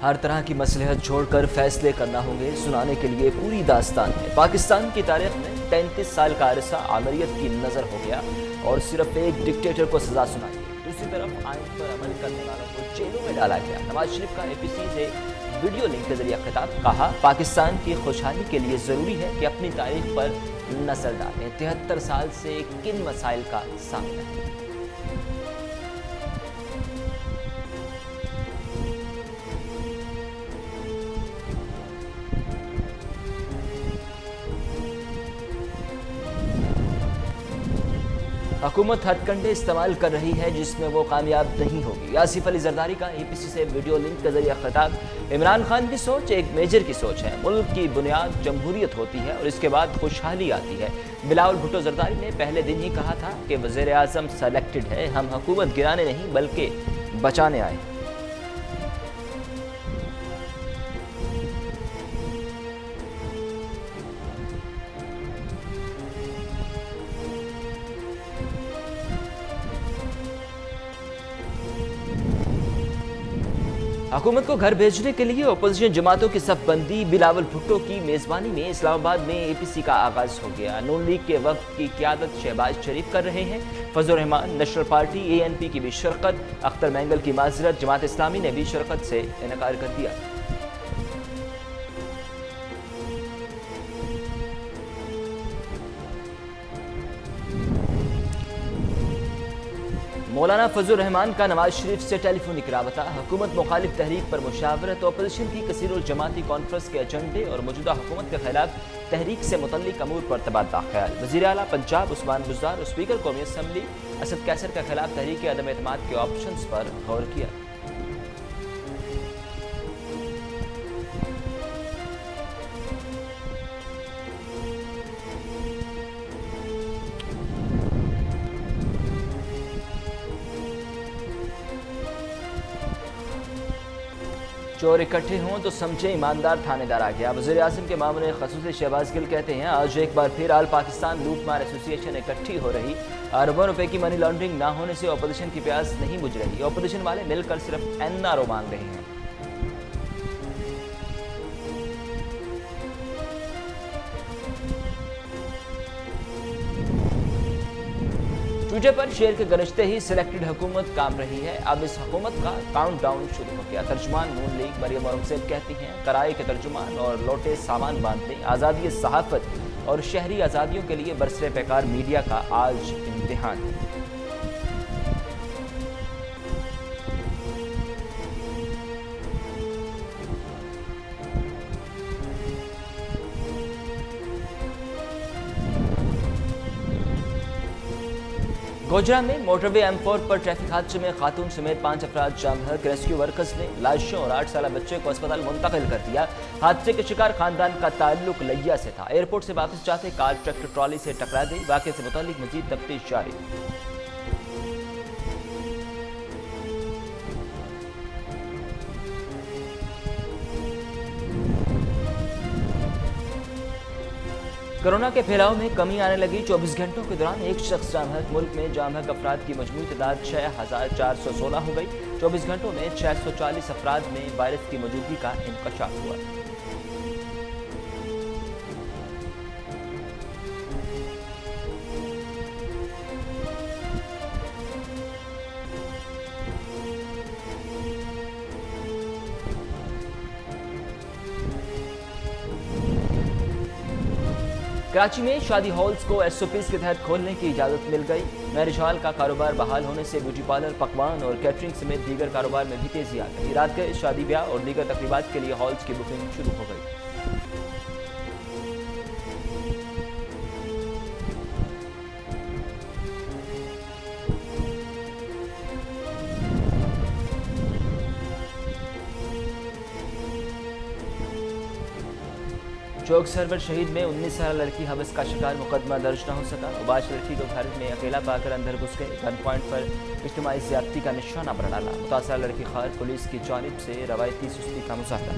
ہر طرح کی مصلحت چھوڑ کر فیصلے کرنا ہوں گے، سنانے کے لیے پوری داستان ہے۔ پاکستان کی تاریخ میں 33 سال کا عرصہ آمریت کی نظر ہو گیا اور صرف ایک ڈکٹیٹر کو سزا سنائی گئی۔ دوسری طرف آئین پر عمل کرنے والوں کو جیلوں میں ڈالا گیا۔ نواز شریف کا APC سے ویڈیو لنک کے ذریعے خطاب، کہا پاکستان کی خوشحالی کے لیے ضروری ہے کہ اپنی تاریخ پر نظر ڈالیں۔ 73 سال سے کن مسائل کا سامنا ہے؟ حکومت ہتھ کنڈے استعمال کر رہی ہے جس میں وہ کامیاب نہیں ہوگی۔ آصف علی زرداری کا APC سے ویڈیو لنک کے ذریعے خطاب، عمران خان کی سوچ ایک میجر کی سوچ ہے۔ ملک کی بنیاد جمہوریت ہوتی ہے اور اس کے بعد خوشحالی آتی ہے۔ بلاول بھٹو زرداری نے پہلے دن ہی کہا تھا کہ وزیر اعظم سلیکٹڈ ہے، ہم حکومت گرانے نہیں بلکہ بچانے آئے ہیں۔ حکومت کو گھر بھیجنے کے لیے اپوزیشن جماعتوں کی صف بندی، بلاول بھٹو کی میزبانی میں اسلام آباد میں APC کا آغاز ہو گیا۔ نون لیگ کے وفد کی قیادت شہباز شریف کر رہے ہیں۔ فضل الرحمان، نیشنل پارٹی ANP کی بھی شرکت، اختر مینگل کی معذرت، جماعت اسلامی نے بھی شرکت سے انکار کر دیا۔ مولانا فضل الرحمان کا نواز شریف سے ٹیلی فونک رابطہ، حکومت مخالف تحریک پر مشاورت، اپوزیشن کی کثیر الجماعتی کانفرنس کے ایجنڈے اور موجودہ حکومت کے خلاف تحریک سے متعلق امور پر تبادلہ خیال۔ وزیر اعلیٰ پنجاب عثمان بزدار اور اسپیکر قومی اسمبلی اسد کیسر کے خلاف تحریک عدم اعتماد کے آپشنز پر غور کیا۔ چور اکٹھے ہوں تو سمجھے ایماندار تھانے دار آ گیا۔ وزیر اعظم کے معاون خصوصی شہباز گل کہتے ہیں آج ایک بار پھر آل پاکستان لوٹ مار ایسوسی ایشن اکٹھی ہو رہی۔ اربوں روپے کی منی لانڈرنگ نہ ہونے سے اپوزیشن کی پیاس نہیں بجھ رہی۔ اپوزیشن والے مل کر صرف NRO مانگ رہے ہیں۔ ٹویٹر پر شیر کے گرجتے ہی سلیکٹڈ حکومت کام رہی ہے۔ اب اس حکومت کا کاؤنٹ ڈاؤن شروع ہو گیا۔ ترجمان نون لیگ مریم اورنگزیب کہتی ہیں کرائے کے ترجمان اور لوٹے سامان باندھنے، آزادی صحافت اور شہری آزادیوں کے لیے برسر پیکار میڈیا کا آج امتحان ہے۔ گوجرا میں موٹر وے M4 پر ٹریفک حادثے میں خاتون سمیت 5 افراد جاں بحق۔ ریسکیو ورکرز نے لاشوں اور 8 سالہ بچے کو اسپتال منتقل کر دیا۔ حادثے کے شکار خاندان کا تعلق لیا سے تھا۔ ایئرپورٹ سے واپس جاتے کار ٹریکٹر ٹرالی سے ٹکرا گئی۔ واقعے سے متعلق مزید تفتیش جاری۔ کورونا کے پھیلاؤ میں کمی آنے لگی۔ 24 گھنٹوں کے دوران ایک شخص جاں بحق۔ ملک میں جاں بحق افراد کی مجموعی تعداد 6416 ہو گئی۔ 24 گھنٹوں میں 640 افراد میں وائرس کی موجودگی کا انکشاف ہوا۔ کراچی میں شادی ہالز کو SOPs کے تحت کھولنے کی اجازت مل گئی۔ میرج ہال کا کاروبار بحال ہونے سے بیوٹی پارلر، پکوان اور کیٹرنگ سمیت دیگر کاروبار میں بھی تیزی آ گئی۔ رات کے شادی بیاہ اور دیگر تقریبات کے لیے ہالز کی بکنگ شروع ہو گئی۔ चौक सरवर शहीद में 19 साल लड़की हवस का शिकार, मुकदमा दर्ज न हो सका। उबाश लड़की को घर में अकेला पाकर अंदर घुस गए, गन पॉइंट पर इज्तिमाई ज्यादती का निशाना बना डाला। मुतासरा लड़की खार पुलिस की जानिब से रवायती सुस्ती का मुजाहरा।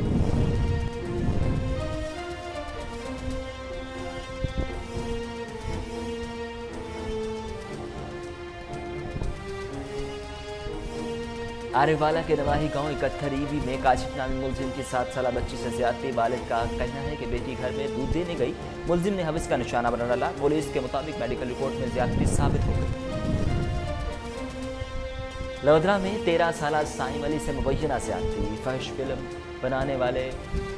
आरेवाला के नवाही गांव 71 ईवी में काशिफ नामी मुलजिम की 7 साल बच्ची से ज्यादती। वालिद का कहना है कि बेटी घर में दूध देने गई, मुलजिम ने हवस का निशाना बना डाला। पुलिस के मुताबिक मेडिकल रिपोर्ट में ज्यादती साबित हो गई। लोधरा में 13 साल साइम अली से मुबैना ज्यादती, फहश फिल्म बनाने वाले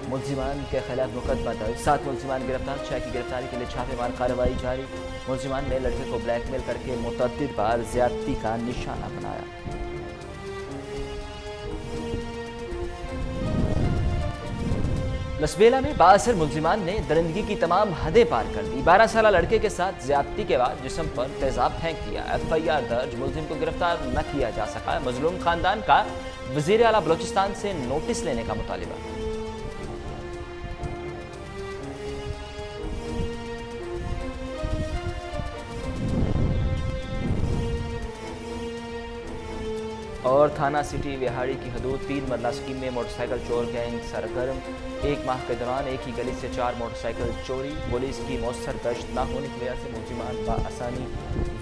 मुलजिमान के खिलाफ मुकदमा दर्ज। 7 मुलजिमान गिरफ्तार, 6 की गिरफ्तारी के लिए छापेमार कार्रवाई जारी। मुलजिमान ने लड़के को ब्लैकमेल करके मुतअद्दिद बार ज्यादती का निशाना बनाया। लसबेला में बासर मुलजिमान ने दरिंदगी की तमाम हदें पार कर दी। 12 साल लड़के के साथ ज्यादती के बाद जिस्म पर तेजाब फेंक दिया। FIR दर्ज, मुलजिम को गिरफ्तार न किया जा सका। मजलूम खानदान का वजीर आला बलोचिस्तान से नोटिस लेने का मुतालिबा। और थाना सिटी विहाड़ी की हदूद 3 मरला स्कीम में मोटरसाइकिल चोर गैंग सरगर्म। 1 माह के दौरान एक ही गली से 4 मोटरसाइकिल चोरी। पुलिस की मौसर गश्त न होने की वजह से मुलजिमान बआसानी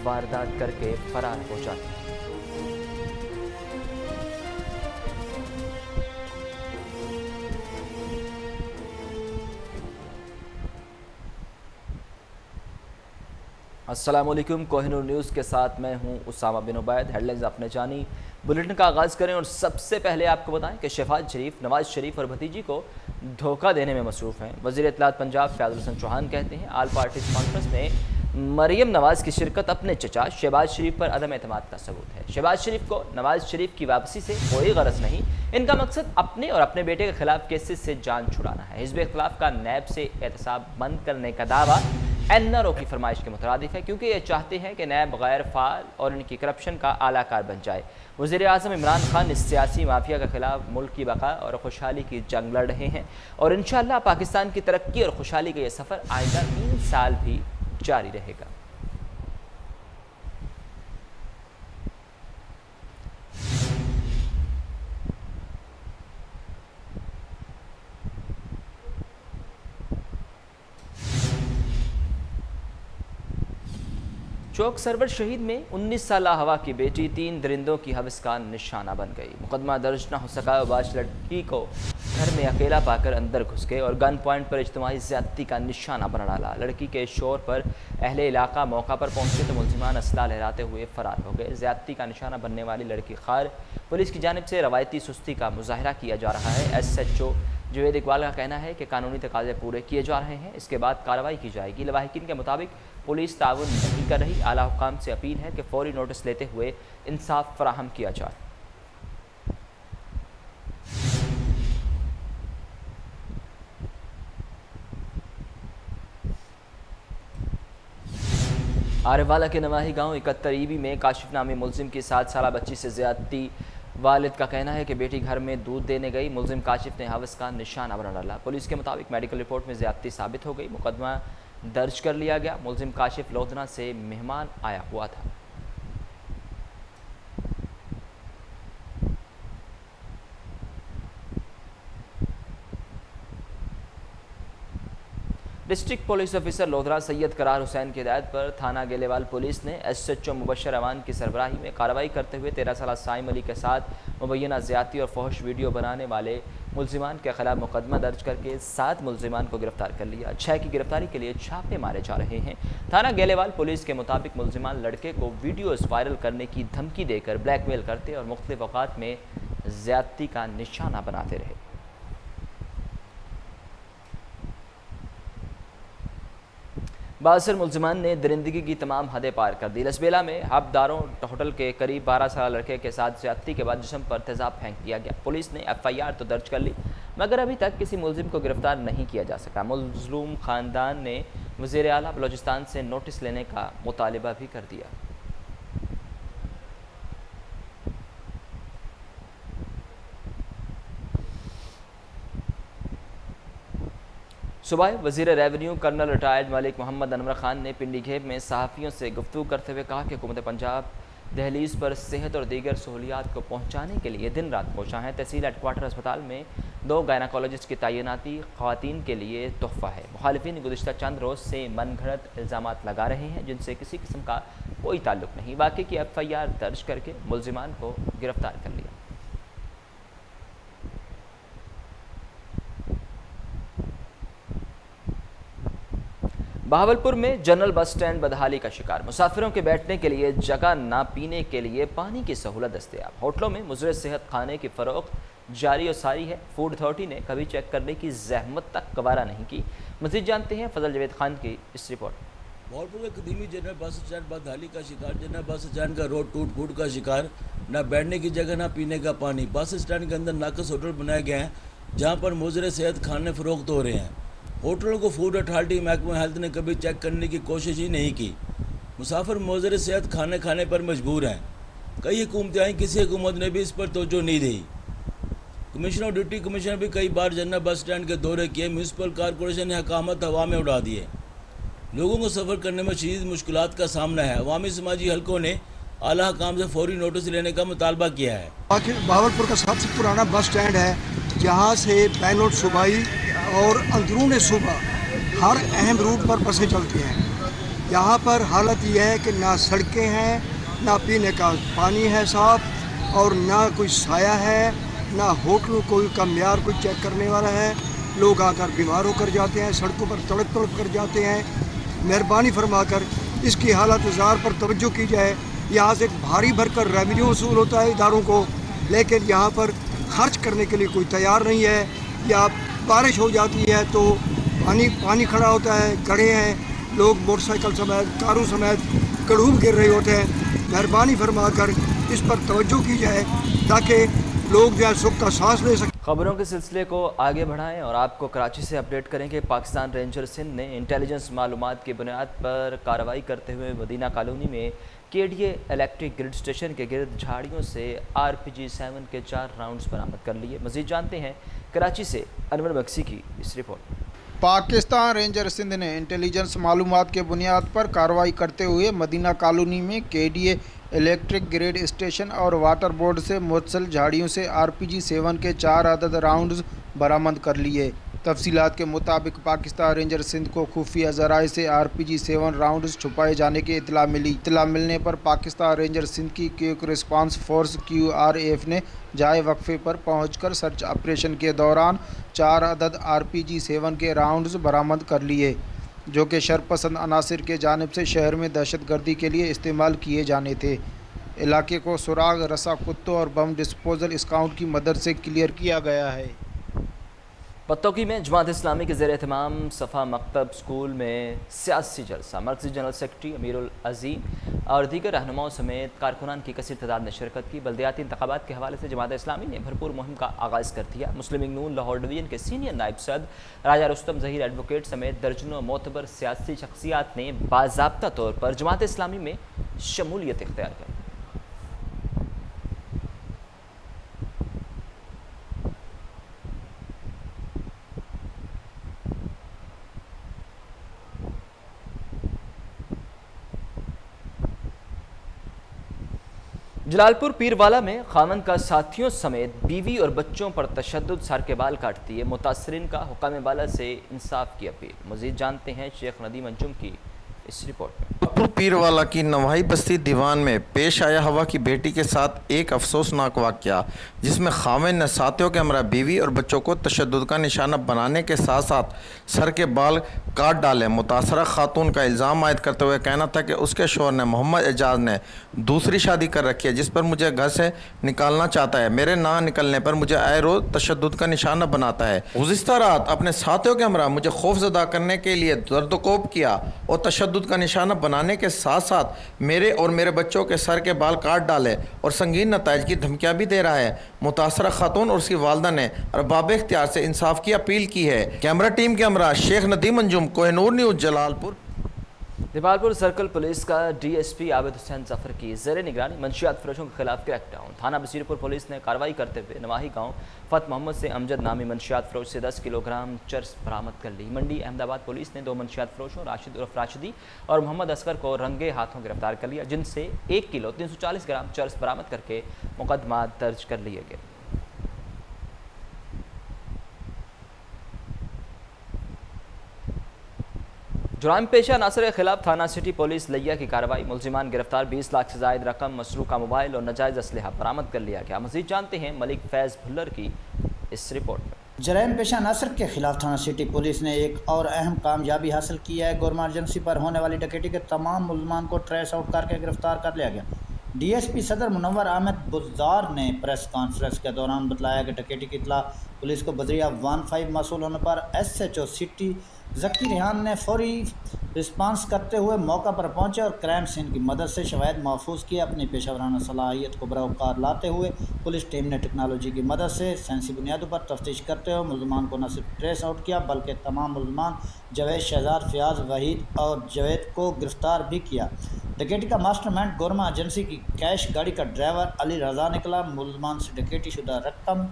वारदात करके फरार हो जाते हैं। अस्सलामुअलैकुम, कोहिनूर न्यूज़ के साथ मैं हूं उसामा बिन उबैद। हेडलाइंस आपने जानी, बुलेटिन का आगाज़ करें और सबसे पहले आपको बताएं कि शहबाज शरीफ नवाज शरीफ और भतीजी को धोखा देने में मसरूफ़ हैं। वज़ीर इत्तलात पंजाब फ़याज़ हुसैन चौहान कहते हैं आल पार्टीज़ कॉन्फ्रेंस में मरियम नवाज़ की शिरकत अपने चचा शहबाज शरीफ पर अदम एतमाद का सबूत है। शहबाज शरीफ को नवाज शरीफ की वापसी से कोई गरज नहीं, इनका मकसद अपने और अपने बेटे के खिलाफ केसेस से जान छुड़ाना है। हिज़्ब इख्तिलाफ का नैब से एहतसाब बंद करने का दावा NRO की फरमाइश के मुतरादिफ है, क्योंकि ये चाहते हैं कि नैब गैर फ़ाल और इनकी करप्शन का आलाकार बन जाए। वज़ीर आज़म इमरान खान इस सियासी माफिया के खिलाफ मुल्क की बका और खुशहाली की जंग लड़ रहे हैं और इंशाअल्लाह पाकिस्तान की तरक्की और खुशहाली का ये सफ़र आइंदा 3 साल भी जारी रहेगा। चौक सरवर शहीद में 19 साल हवा की बेटी 3 दरिंदों की हवस का निशाना बन गई। मुकदमा दर्ज न हो सका। उबाश लड़की को घर में अकेला पाकर अंदर घुस गए और गन पॉइंट पर इज्तिमाई ज्यादती का निशाना बना डाला। लड़की के शोर पर अहले इलाका मौका पर पहुंचे तो मुलजिमान असला लहराते हुए फरार हो गए। ज्यादती का निशाना बनने वाली लड़की खार पुलिस की जानिब से रवायती सुस्ती का मुजाहरा किया जा रहा है। SHO जवेद इकबाल का कहना है कि कानूनी तकाज़े पूरे किए जा रहे हैं, इसके बाद कार्रवाई की जाएगी। लवाहिकीन के मुताबिक पुलिस ताउन नहीं कर रही। आला हुकाम से अपील है कि फौरी नोटिस लेते हुए इंसाफ फराहम किया जाए। आरेवाला के नवाही गांव 71 ईवी में काशिफ नामी मुलजिम की 7 साल बच्ची से ज्यादती। वालिद का कहना है कि बेटी घर में दूध देने गई, मुलजिम काशिफ ने हवस का निशाना बना डाला। पुलिस के मुताबिक मेडिकल रिपोर्ट में ज्यादती साबित हो गई, मुकदमा दर्ज कर लिया गया। मुलजिम काशिफ लोधना से मेहमान आया हुआ था। District police officer Lodhra Syed Qarar Hussain की हिदायत पर थाना गेलेवाल पुलिस ने SHO मुबशर अमान की सरबराही में कार्रवाई करते हुए 13 साल साइम अली के साथ मुबैना ज़्यादती और फहश वीडियो बनाने वाले मुलजिमान के खिलाफ मुकदमा दर्ज करके 7 मुलजिमान को गिरफ्तार कर लिया। 6 की गिरफ्तारी के लिए छापे मारे जा रहे हैं। थाना गेलेवाल पुलिस के मुताबिक मुलजिमान लड़के को वीडियोज़ वायरल करने की धमकी देकर ब्लैकमेल करते और मुख्तलिफ औकात में ज़्यादती का निशाना बनाते रहे। बासर मुलजिमान ने दरिंदगी की तमाम हदें पार कर दी। लसबेला में हबदारों होटल के करीब 12 साल लड़के के साथ ज्यादती के बाद जिस्म पर तेजाब फेंक दिया गया। पुलिस ने FIR तो दर्ज कर ली, मगर अभी तक किसी मुलजिम को गिरफ्तार नहीं किया जा सका। मजलूम खानदान ने वज़ीर आला बलोचिस्तान से नोटिस लेने का मुतालिबा भी कर दिया। صبح وزیر ریونیو کرنل ریٹائرڈ ملک محمد انور خان نے پنڈی گھیب میں صحافیوں سے گفتگو کرتے ہوئے کہا کہ حکومت پنجاب دہلیز پر صحت اور دیگر سہولیات کو پہنچانے کے لیے دن رات کوشاں ہے۔ تحصیل ہیڈ کوارٹر ہسپتال میں 2 گائناکالوجسٹ کی تعیناتی خواتین کے لیے تحفہ ہے۔ مخالفین گزشتہ چند روز سے من گھڑت الزامات لگا رہے ہیں جن سے کسی قسم کا کوئی تعلق نہیں۔ واقعے کی FIR درج کر کے ملزمان کو گرفتار کر لیا۔ بہاولپور میں جنرل بس سٹینڈ بدحالی کا شکار، مسافروں کے بیٹھنے کے لیے جگہ نہ، پینے کے لیے پانی کی سہولت دستیاب۔ ہوٹلوں میں مضر صحت کھانے کی فروخت جاری و ساری ہے۔ فوڈ اتھارٹی نے کبھی چیک کرنے کی زحمت تک گوارا نہیں کی۔ مزید جانتے ہیں فضل جاوید خان کی اس رپورٹ۔ بہاولپور کے قدیمی جنرل بس اسٹینڈ بدحالی کا شکار، جنرل بس اسٹینڈ کا روڈ ٹوٹ پھوٹ کا شکار، نہ بیٹھنے کی جگہ نہ پینے کا پانی۔ بس اسٹینڈ کے اندر ناقص ہوٹل بنائے گئے ہیں جہاں پر مضر صحت کھانے فروخت ہو رہے ہیں۔ ہوٹلوں کو فوڈ اتھارٹی محکمہ ہیلتھ نے کبھی چیک کرنے کی کوشش ہی نہیں کی۔ مسافر مضر صحت کھانے پر مجبور ہیں۔ کئی حکومتیں آئیں، کسی حکومت نے بھی اس پر توجہ نہیں دی۔ کمشنر اور ڈپٹی کمشنر بھی کئی بار جنرل بس اسٹینڈ کے دورے کیے، میونسپل کارپوریشن نے حکامت ہوا میں اڑا دیے۔ لوگوں کو سفر کرنے میں شدید مشکلات کا سامنا ہے۔ عوامی سماجی حلقوں نے اعلیٰ حکام سے فوری نوٹس لینے کا مطالبہ کیا ہے۔ بہاولپور کا سب سے پرانا بس سٹینڈ ہے جہاں سے بین الصوبائی اور اندرون صوبہ ہر اہم روٹ پر بسیں چلتی ہیں۔ یہاں پر حالت یہ ہے کہ نہ سڑکیں ہیں، نہ پینے کا پانی ہے صاف، اور نہ کوئی سایہ ہے، نہ ہوٹل کوئی کا معیار کوئی چیک کرنے والا ہے۔ لوگ آ کر بیمار ہو کر جاتے ہیں، سڑکوں پر تڑپ کر جاتے ہیں۔ مہربانی فرما کر اس کی حالت زار پر توجہ کی جائے۔ یہاں سے بھاری بھر کر ریونیو وصول ہوتا ہے اداروں کو، لیکن یہاں پر خرچ کرنے کے لیے کوئی تیار نہیں ہے۔ یا بارش ہو جاتی ہے تو پانی کھڑا ہوتا ہے، گڑھے ہیں، لوگ موٹر سائیکل سمیت کاروں سمیت گڑھوب گر رہے ہوتے ہیں۔ مہربانی فرما کر اس پر توجہ کی جائے تاکہ لوگ جو ہے سکھ کا سانس لے سکیں۔ خبروں کے سلسلے کو آگے بڑھائیں اور آپ کو کراچی سے اپڈیٹ کریں کہ پاکستان رینجر سندھ نے انٹیلیجنس معلومات کی بنیاد پر کارروائی کرتے ہوئے مدینہ کالونی میں KDA الیکٹرک گرڈ اسٹیشن کے گرد جھاڑیوں سے RPG-7 کے 4 راؤنڈز برآمد کر لیے۔ مزید جانتے ہیں کراچی سے انور مکسی کی اس رپورٹ۔ پاکستان رینجر سندھ نے انٹیلیجنس معلومات کے بنیاد پر کارروائی کرتے ہوئے مدینہ کالونی میں KDA الیکٹرک گریڈ اسٹیشن اور واٹر بورڈ سے متصل جھاڑیوں سے RPG-7 کے 4 عدد راؤنڈز برآمد کر لیے۔ تفصیلات کے مطابق پاکستان رینجر سندھ کو خفیہ ذرائع سے RPG-7 راؤنڈز چھپائے جانے کی اطلاع ملی۔ اطلاع ملنے پر پاکستان رینجر سندھ کی کوئک ریسپانس فورس QRF نے جائے وقفے پر پہنچ کر سرچ آپریشن کے دوران 4 عدد RPG-7 کے راؤنڈز برآمد کر لیے، جو کہ شرپسند عناصر کے جانب سے شہر میں دہشت گردی کے لیے استعمال کیے جانے تھے۔ علاقے کو سراغ رسا کتوں اور بم ڈسپوزل اسکاؤٹ کی مدد سے کلیئر کیا گیا ہے۔ پتوکی میں جماعت اسلامی کے زیر اہتمام صفا مکتب سکول میں سیاسی جلسہ، مرکزی جنرل سیکرٹری امیر العظیم اور دیگر رہنماؤں سمیت کارکنان کی کثیر تعداد نے شرکت کی۔ بلدیاتی انتخابات کے حوالے سے جماعت اسلامی نے بھرپور مہم کا آغاز کر دیا۔ مسلم لیگ نون لاہور ڈویژن کے سینئر نائب صدر راجہ رستم ظہیر ایڈوکیٹ سمیت درجنوں معتبر سیاسی شخصیات نے باضابطہ طور پر جماعت اسلامی میں شمولیت اختیار کی۔ جلال پور پیروالا میں خاوند کا ساتھیوں سمیت بیوی اور بچوں پر تشدد، سر کے بال کاٹ دیے۔ متاثرین کا حکام بالا سے انصاف کی اپیل۔ مزید جانتے ہیں شیخ ندیم انجم کی اس رپورٹ میں۔ پیروالا کی نوائی بستی دیوان میں پیش آیا ہوا کی بیٹی کے ساتھ ایک افسوسناک واقعہ، جس میں خاوند نے ساتھیوں کے ہمراہ بیوی اور بچوں کو تشدد کا نشانہ بنانے کے ساتھ ساتھ سر کے بال کاٹ ڈالے۔ متاثرہ خاتون کا الزام عائد کرتے ہوئے کہنا تھا کہ اس کے شوہر نے محمد اعجاز نے دوسری شادی کر رکھی ہے، جس پر مجھے گھر سے نکالنا چاہتا ہے۔ میرے نہ نکلنے پر مجھے آئے روز تشدد کا نشانہ بناتا ہے۔ گزشتہ رات اپنے ساتھیوں کے ہمراہ مجھے خوف زدہ کرنے کے لیے درد و کوب کیا اور تشدد کا نشانہ بنانے کے ساتھ ساتھ میرے اور میرے بچوں کے سر کے بال کاٹ ڈالے اور سنگین نتائج کی دھمکیاں بھی دے رہا ہے۔ متاثرہ خاتون اور اس کی والدہ نے ارباب اختیار سے انصاف کی اپیل کی ہے۔ کیمرہ ٹیم کے ہمراہ شیخ ندیم انجم، کوہ نور نیوز، جلال پور۔ जमालपुर सर्कल पुलिस का डीएसपी आबिद हुसैन जफर की ज़ेर निगरानी मंशियात फरोशों के खिलाफ क्रैक डाउन। थाना बसीरपुर पुलिस ने कार्रवाई करते हुए नवाही गांव फत मोहम्मद से अमजद नामी मंशियात फरोश से 10 किलोग्राम चर्स बरामद कर ली। मंडी अहमदाबाद पुलिस ने 2 मंशियात फरोशों राशिद उर्फ राशिदी और मोहम्मद असगर को रंगे हाथों गिरफ्तार कर लिया, जिनसे 1 किलो 340 ग्राम चर्स बरामद करके मुकदमा दर्ज कर लिए गए। जुराम पेशा नासर के खिलाफ थाना सिटी पुलिस लिया की कार्रवाई। मुलजिमान गिरफ्तार, 20 लाख से जायद रकम, मसरूका मोबाइल और नाजायज असलहा बरामद कर लिया गया। मजीद जानते हैं मलिक फैज़ भुल्लर की इस रिपोर्ट में। जराइम पेशा नासर के खिलाफ थाना सिटी पुलिस ने एक और अहम कामयाबी हासिल की है। गोरमा एजेंसी पर होने वाली डकैती के तमाम मुलजमान को ट्रेस आउट करके गिरफ्तार कर लिया गया। डीएसपी सदर मुनव्वर अहमद बुज़दार ने प्रेस कॉन्फ्रेंस के दौरान बताया कि डकैती की इत्तला पुलिस को बदरिया 15 मौसूल होने पर SHO सिटी ज़की रिहान ने फौरी रिस्पांस करते हुए मौका पर पहुंचे और क्राइम सीन की मदद से शवाहिद महफूज किए। अपनी पेशावराना सलाहियत को बरौकार लाते हुए पुलिस टीम ने टेक्नोलॉजी की मदद से साइंसी बुनियादों पर तफ्तीश करते हुए मुलजमान को न सिर्फ ट्रेस आउट किया बल्कि तमाम मुलजमान जवेद, शहजाद, फयाज, वहीद और जवेद को गिरफ्तार भी किया। डकैती का मास्टरमाइंड गोरमा एजेंसी की कैश गाड़ी का ड्राइवर अली रज़ा निकला। मुलजमान से डकैती शुदा रकम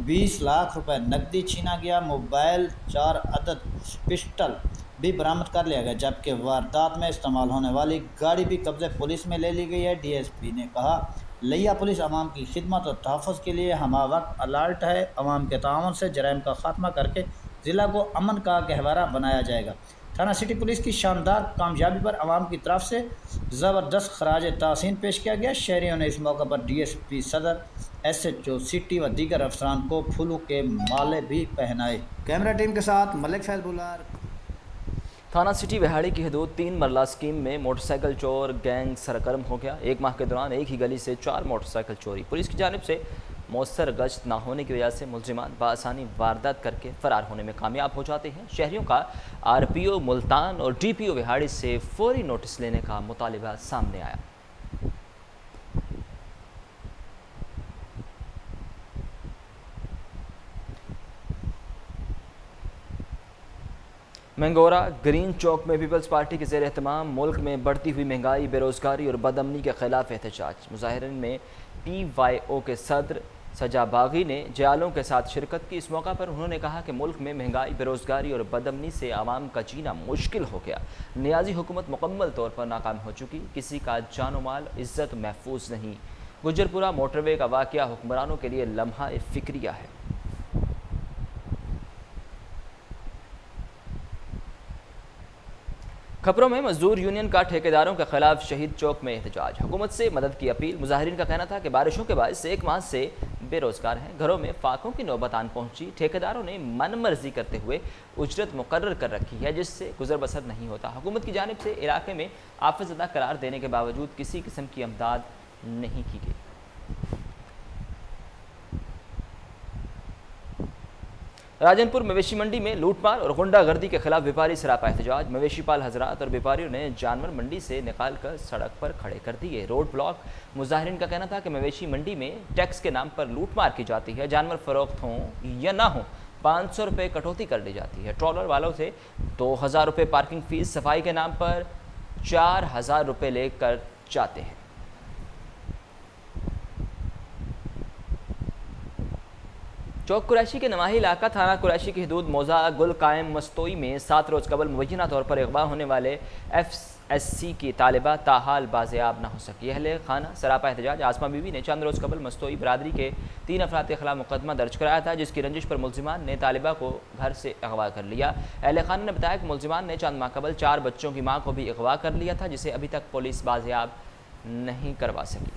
20 लाख रुपए नकदी छीना गया। मोबाइल, 4 अदद पिस्टल भी बरामद कर लिया गया, जबकि वारदात में इस्तेमाल होने वाली गाड़ी भी कब्जे पुलिस में ले ली गई है। डीएसपी ने कहा, लिया पुलिस अवाम की खिदमत और तहफ़्फ़ुज़ के लिए हमा वक्त अलर्ट है। अवाम के ताउन से जराइम का खात्मा करके ज़िला को अमन का गहवारा बनाया जाएगा। थाना सिटी पुलिस की शानदार कामयाबी पर अवाम की तरफ से ज़बरदस्त खराज तासीन पेश किया गया। शहरियों ने इस मौके पर डीएसपी सदर, SHO सिटी व दीगर अफसरान को फूलों के माले भी पहनाए। कैमरा टीम के साथ मलिक फैज़ भुल्लर। थाना सिटी विहाड़ी की हदूद 3 मरला स्कीम में मोटरसाइकिल चोर गैंग सरगर्म हो गया। 1 माह के दौरान एक ही गली से 4 मोटरसाइकिल चोरी। पुलिस की जानिब से मौसर गश्त न होने की वजह से मुलजिमान बआसानी वारदात करके फरार होने में कामयाब हो जाते हैं। शहरियों का RPO मुल्तान और DPO विहाड़ी से फौरी नोटिस लेने का मुतालिबा सामने आया। मंगोरा ग्रीन चौक में पीपल्स पार्टी के ज़ेर एहतमाम मुल्क में बढ़ती हुई महंगाई, बेरोज़गारी और बदअमनी के खिलाफ एहतजाज। मुजाहिरीन में PYO के सदर सजा बागी ने जयालों के साथ शिरकत की। इस मौका पर उन्होंने कहा कि मुल्क में महंगाई, बेरोज़गारी और बदअमनी से आवाम का जीना मुश्किल हो गया। नियाजी हुकूमत मुकम्मल तौर पर नाकाम हो चुकी, किसी का जानो माल इज़्ज़त महफूज नहीं। गुजरपुरा मोटरवे का वाक़या हुक्मरानों के लिए लम्हा फ़िक्रिया है। खबरों में मजदूर यूनियन का ठेकेदारों के खिलाफ शहीद चौक में एहतजाज, हुकूमत से मदद की अपील। मुजाहिरीन का कहना था कि बारिशों के बायस 1 माह से बेरोजगार हैं, घरों में फाकों की नौबत आन पहुंची। ठेकेदारों ने मन मर्जी करते हुए उजरत मुकर्रर कर रखी है, जिससे गुजर बसर नहीं होता। हुकूमत की जानिब से इलाके में आफतज़दा करार देने के बावजूद किसी किस्म की इमदाद नहीं की गई। राजनपुर मवेशी मंडी में लूटमार और गुंडागर्दी के खिलाफ व्यापारी सरापा एहतजाज। मवेशी पाल हजरात और व्यापारियों ने जानवर मंडी से निकालकर सड़क पर खड़े कर दिए, रोड ब्लॉक। मुजाहिरीन का कहना था कि मवेशी मंडी में टैक्स के नाम पर लूटमार की जाती है, जानवर फरोख्त हों या ना हो 500 रुपये कटौती कर दी जाती है। ट्रॉलर वालों से 2000 रुपये पार्किंग फीस, सफाई के नाम पर 4000 रुपये लेकर जाते हैं। चौक कुरैशी के नवाही इलाका थाना कुरैशी की हदूद मौजा गुल कायम मस्तोई में 7 रोज़ कबल मुबैना तौर पर अगवा होने वाले FSC की तालिबा ताहाल बाज़ियाब न हो सकी। अहले खाना सरापा एहतजाज। आसमा बीवी ने चंद रोज़ कबल मस्तोई बरादरी के 3 अफराद के खिलाफ मुकदमा दर्ज कराया था, जिसकी रंजिश पर मुलजिमान ने तालिबा को घर से अगवा कर लिया। अहले खाना ने बताया कि मुलजिमान ने चंद माह कबल 4 बच्चों की माँ को भी अगवा कर लिया था, जिसे अभी तक पुलिस बाज़ियाब नहीं करवा सकी।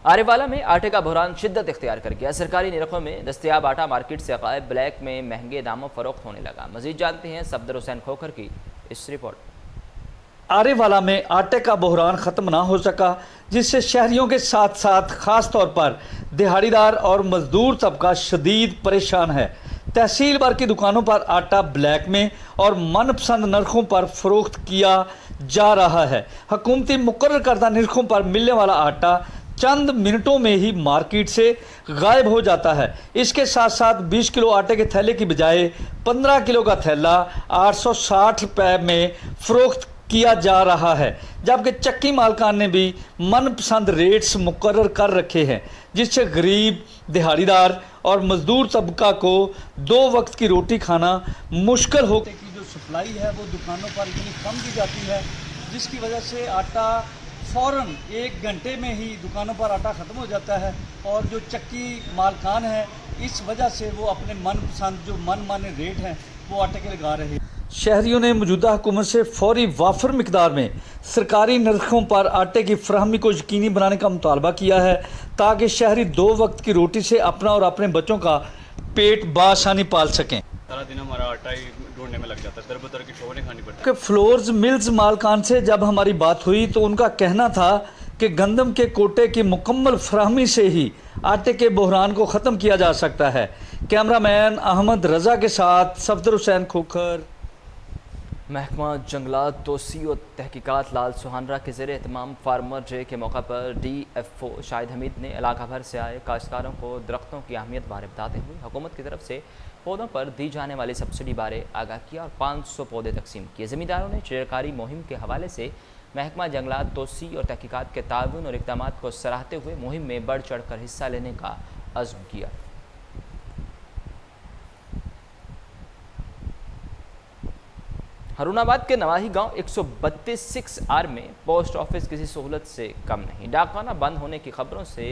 आरेवाला में आटे का बहरान शिद्दत इख्तियार कर गया। सरकारी निरखों में दस्तयाब आटा मार्केट से गायब, ब्लैक में महंगे दामों फरोख्त होने लगा। मजीद जानते हैं सफदर हुसैन खोखर की इस रिपोर्ट। आरेवाला में आटे का बहरान ख़त्म ना हो सका, जिससे शहरियों के साथ साथ ख़ास तौर पर दिहाड़ीदार और मजदूर तबका शदीद परेशान है। तहसील भर की दुकानों पर आटा ब्लैक में और मनपसंद नरखों पर फरोख्त किया जा रहा है। हुकूमती मुकर्रर करदा नरखों पर मिलने वाला आटा चंद मिनटों में ही मार्केट से गायब हो जाता है। इसके साथ साथ 20 किलो आटे के थैले की बजाय 15 किलो का थैला 860 रुपये में फरोख्त किया जा रहा है, जबकि चक्की मालकान ने भी मनपसंद रेट्स मुकर्रर कर रखे हैं, जिससे गरीब, दिहाड़ीदार और मजदूर तबका को 2 वक्त की रोटी खाना मुश्किल हो। की जो सप्लाई है वो दुकानों पर इतनी कम दी जाती है, जिसकी वजह से आटा फ़ौरन 1 घंटे में ही दुकानों पर आटा ख़त्म हो जाता है, और जो चक्की मालकान है इस वजह से वो अपने मनपसंद जो मनमाने रेट हैं वो आटे के लगा रहे हैं। शहरियों ने मौजूदा हुकूमत से फौरी वाफर मिकदार में सरकारी नरखों पर आटे की फराहमी को यकीनी बनाने का मुतालबा किया है, ताकि शहरी 2 वक्त की रोटी से अपना और अपने बच्चों का पेट बासानी पाल सकें। सारा दिन हमारा आटा ही ढूंढने में लग जाता है, दर बदर की ठोकरें खानी पड़ती कि फ्लोर्स मिल्स मालकान से जब हमारी बात हुई तो उनका कहना था कि गंदम के कोटे की मुकम्मल फराहमी से ही आटे के बहरान को ख़त्म किया जा सकता है। कैमरामैन अहमद रज़ा के साथ सफदर हुसैन खोखर। महकमा जंगलात तोसी और तहकीकात लाल सुहानरा के ज़ेर एहतमाम फार्मर डे के मौका पर DFO शाहिद हमीद ने इलाका भर से आए काश्तकारों को दरख्तों की अहमियत बारे बताते हुए हुकूमत की तरफ से पौधों पर दी जाने वाली सब्सिडी बारे आगाह किया और 500 पौधे तकसीम किए। ज़मींदारों ने चिरकारी मुहिम के हवाले से महकमा जंगलात तोसी और तहकीकात के ताउन और इक़दामात को सराहते हुए मुहिम में बढ़ चढ़ कर हिस्सा लेने का अज़्म किया। हरुणाबाद के नवाही गांव 132-6R में पोस्ट ऑफिस किसी सहूलत से कम नहीं। डाकखाना बंद होने की खबरों से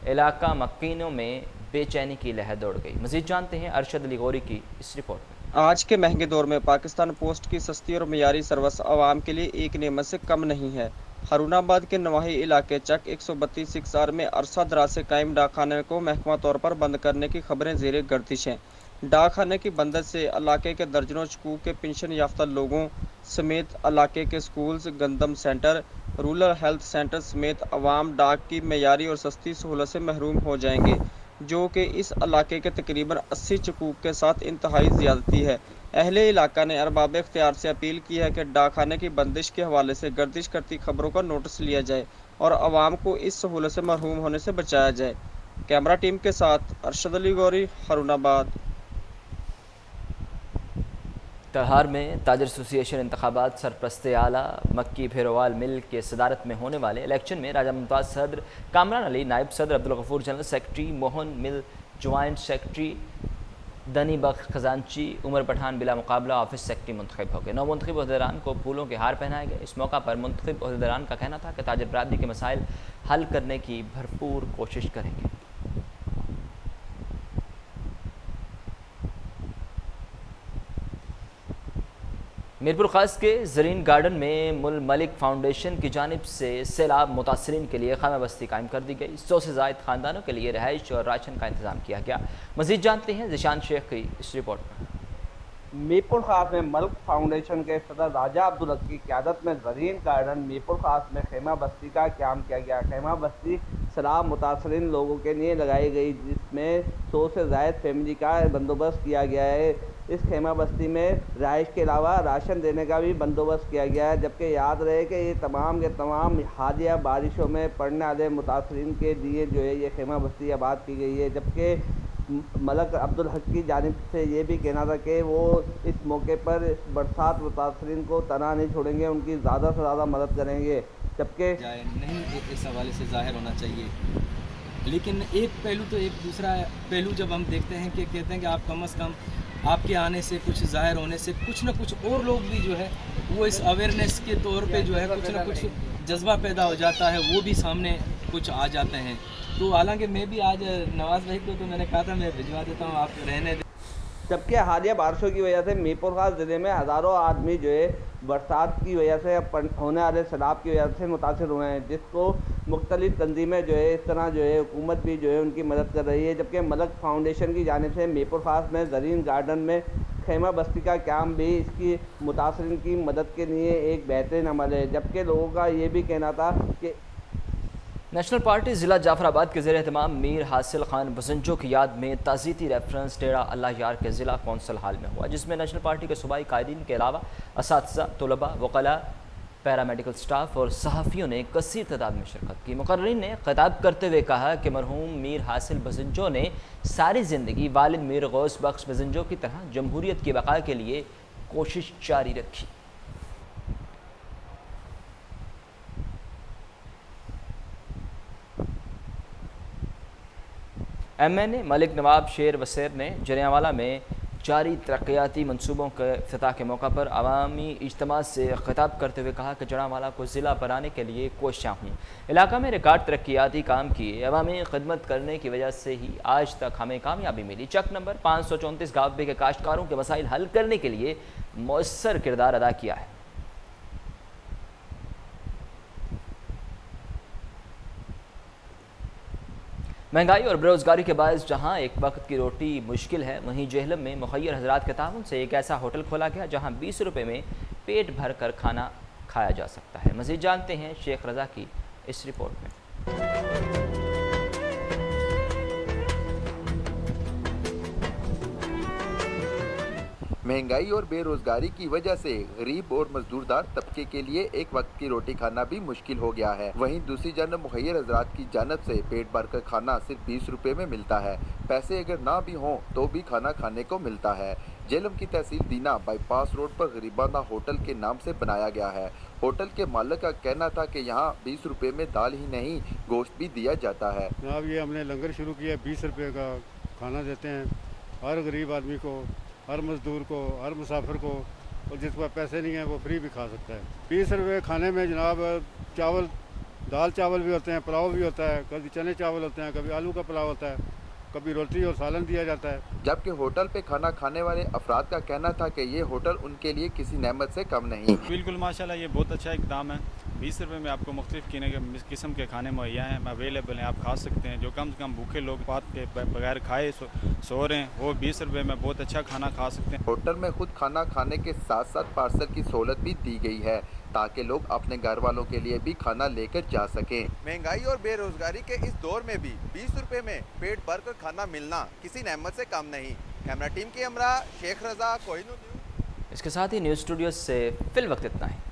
इलाका मक्कीनों में बेचैनी की लहर दौड़ गई। मज़ीद जानते हैं अरशद अली गौरी की इस रिपोर्ट में। आज के महंगे दौर में पाकिस्तान पोस्ट की सस्ती और मयारी सर्विस आवाम के लिए एक नेमत से कम नहीं है। हरुणाबाद के नवाही इलाके चक 132-6R में अरसा दराज से कायम डाकखाने को महकमा तौर पर बंद करने की खबरें ज़ेरे गर्दिश हैं। डाकखाने की बंदश से इलाके के दर्जनों चकूक के पेंशन याफ्ता लोगों समेत इलाके के स्कूल्स, गंदम सेंटर, रूरल हेल्थ सेंटर समेत अवाम डाक की मयारी और सस्ती सहूलत से महरूम हो जाएंगे, जो कि इस इलाके के तकरीबन 80 चकूक के साथ इंतहाई ज़्यादती है। अहले इलाका ने अरबाब इख्तियार से अपील की है कि डाकखाने की बंदिश के हवाले से गर्दिश करती खबरों का नोटिस लिया जाए और अवाम को इस सहूलत से महरूम होने से बचाया जाए। कैमरा टीम के साथ अरशद अली गौरी, हरुणाबाद। तलहार में ताजर एसोसिएशन इंतखाबात सरपरस्त आला मक्की भेरोवाल मिल के सदारत में होने वाले इलेक्शन में राजा मुमताज़ सदर कामरान अली, नायब सदर अब्दुल गफूर, जनरल सेक्रेटरी मोहन मिल, ज्वाइंट सेक्रेटरी दनी बख्श खजानची, उमर पठान बिला मुकाबला ऑफिस सेक्रेटरी मुंतखब हो गए। नौमुंतखब अहदेदारान को फूलों के हार पहनाए गए। इस मौका पर मुंतखब अहदेदारान का कहना था कि ताजर बरादरी के मसाइल हल करने की भरपूर कोशिश करेंगे। मीरपुर खास के ज़रीन गार्डन में मुल मलिक फाउंडेशन की जानिब से सैलाब मुतासरीन के लिए खामा बस्ती कायम कर दी गई। 100 से ज़ायद ख़ानदानों के लिए रहाइश और राशन का इंतज़ाम किया गया। मज़ीद जानते हैं ज़िशान शेख की इस रिपोर्ट में। मीरपुर खास में मलिक फाउंडेशन के सदर राजा अब्दुल हक की क़यादत में ज़रीन गार्डन मीरपुर खास में खेमा बस्ती का क़याम किया गया। खेमा बस्ती सैलाब मुतासरीन लोगों के लिए लगाई गई, जिसमें 100 से ज़ायद फैमिली का बंदोबस्त किया गया है। इस खेमा बस्ती में रहाइश के अलावा राशन देने का भी बंदोबस्त किया गया है, जबकि याद रहे कि ये तमाम के तमाम हालिया बारिशों में पड़ने वाले मुतासरीन के लिए जो है ये खेमा बस्ती आबाद की गई है। जबकि मलिक अब्दुल हक की जानिब से ये भी कहना था कि वो इस मौके पर बरसात मुतासरीन को तना नहीं छोड़ेंगे, उनकी ज़्यादा से ज़्यादा मदद करेंगे। जबकि नहीं इस हवाले से ज़ाहिर होना चाहिए, लेकिन एक पहलू तो एक दूसरा पहलू जब हम देखते हैं कि कहते हैं कि आप कम अज़ कम आपके आने से, कुछ ज़ाहिर होने से कुछ ना कुछ और लोग भी जो है वो इस अवेयरनेस के तौर पे जो है कुछ ना कुछ जज्बा पैदा हो जाता है, वो भी सामने कुछ आ जाते हैं। तो हालांकि मैं भी आज नवाज़ भाई को तो मैंने कहा था मैं भिजवा देता हूँ, आप रहने दें। जबकि हालिया बारिशों की वजह से मीरपुर खास ज़िले में हज़ारों आदमी जो है बरसात की वजह से होने वाले सैलाब की वजह से मुतासर हुए हैं, जिसको मुख्तलिफ तंजीमें जो है इस तरह जो है हुकूमत भी जो है उनकी मदद कर रही है। जबकि मलिक फाउंडेशन की जानिब से मीरपुर खास में ज़रीन गार्डन में खेमा बस्ती का क़याम भी इसकी मुतासरीन की मदद के लिए एक बेहतरीन अमल है। जबकि लोगों का ये भी कहना था कि नेशनल पार्टी ज़िला जाफराबाद के ज़ेर एहतमाम मीर हासिल खान बसंजो की याद में ताज़ीती रेफरेंस डेरा अल्लाह यार के ज़िला कौंसल हाल में हुआ, जिसमें नेशनल पार्टी के सूबाई कायदीन के अलावा असातिज़ा, तलबा, वकला, پیرامیڈیکل سٹاف اور صحافیوں نے کثیر تعداد میں شرکت کی۔ مقررین نے خطاب کرتے ہوئے کہا کہ مرحوم میر حاصل بزنجو نے ساری زندگی والد میر غوث بخش بزنجو کی طرح جمہوریت کی بقا کے لیے کوشش جاری رکھی۔ ایم این اے ملک نواب شیر وسیر نے جلیانوالہ میں جاری ترقیاتی منصوبوں کے افتتاح کے موقع پر عوامی اجتماع سے خطاب کرتے ہوئے کہا کہ جلیانوالہ کو ضلع بنانے کے لیے کوشاں ہوں۔ علاقہ میں ریکارڈ ترقیاتی کام کیے، عوامی خدمت کرنے کی وجہ سے ہی آج تک ہمیں کامیابی ملی۔ چک نمبر 534 گاوبے کے کاشتکاروں کے مسائل حل کرنے کے لیے مؤثر کردار ادا کیا ہے۔ مہنگائی اور بےروزگاری کے باعث جہاں ایک وقت کی روٹی مشکل ہے، وہیں جہلم میں مخیر حضرات کے تعاون سے ایک ایسا ہوٹل کھولا گیا جہاں 20 روپے میں پیٹ بھر کر کھانا کھایا جا سکتا ہے۔ مزید جانتے ہیں شیخ رضا کی اس رپورٹ میں۔ مہنگائی اور بے روزگاری کی وجہ سے غریب اور مزدوردار طبقے کے لیے ایک وقت کی روٹی کھانا بھی مشکل ہو گیا ہے۔ وہیں دوسری جانب مخیر حضرات کی جانب سے پیٹ بھر کر کھانا صرف 20 روپے میں ملتا ہے۔ پیسے اگر نہ بھی ہوں تو بھی کھانا کھانے کو ملتا ہے۔ جہلم کی تحصیل دینا بائی پاس روڈ پر غریبانہ ہوٹل کے نام سے بنایا گیا ہے۔ ہوٹل کے مالک کا کہنا تھا کہ یہاں 20 روپے میں دال ہی نہیں گوشت بھی دیا جاتا ہے۔ جناب یہ ہم نے لنگر شروع کیا، 20 روپے کا کھانا دیتے ہیں ہر غریب آدمی کو، ہر مزدور کو، ہر مسافر کو، اور جس کو پیسے نہیں ہیں وہ فری بھی کھا سکتا ہے۔ 20 روپے کھانے میں جناب چاول، دال چاول بھی ہوتے ہیں، پلاؤ بھی ہوتا ہے، کبھی چنے چاول ہوتے ہیں، کبھی آلو کا پلاؤ ہوتا ہے، کبھی روٹی اور سالن دیا جاتا ہے۔ جبکہ ہوٹل پہ کھانا کھانے والے افراد کا کہنا تھا کہ یہ ہوٹل ان کے لیے کسی نعمت سے کم نہیں۔ بالکل ماشاءاللہ یہ بہت اچھا اقدام ہے۔ 20 روپے میں آپ کو مختلف قسم کے کھانے مہیا ہیں، اویلیبل ہیں، آپ کھا سکتے ہیں۔ جو کم سے کم بھوکے لوگ بات کے بغیر کھائے سو رہے ہیں وہ 20 روپے میں بہت اچھا کھانا کھا سکتے ہیں۔ ہوٹل میں خود کھانا کھانے کے ساتھ ساتھ پارسل کی سہولت بھی دی گئی ہے تاکہ لوگ اپنے گھر والوں کے لیے بھی کھانا لے کر جا سکیں۔ مہنگائی اور بے روزگاری کے اس دور میں بھی 20 روپے میں پیٹ بھر کر کھانا ملنا کسی نعمت سے کم نہیں۔ کیمرہ ٹیم کے ہمراہ شیخ رضا، کوہینور نیوز۔ اس کے ساتھ ہی نیوز اسٹوڈیو سے فی الوقت اتنا ہے۔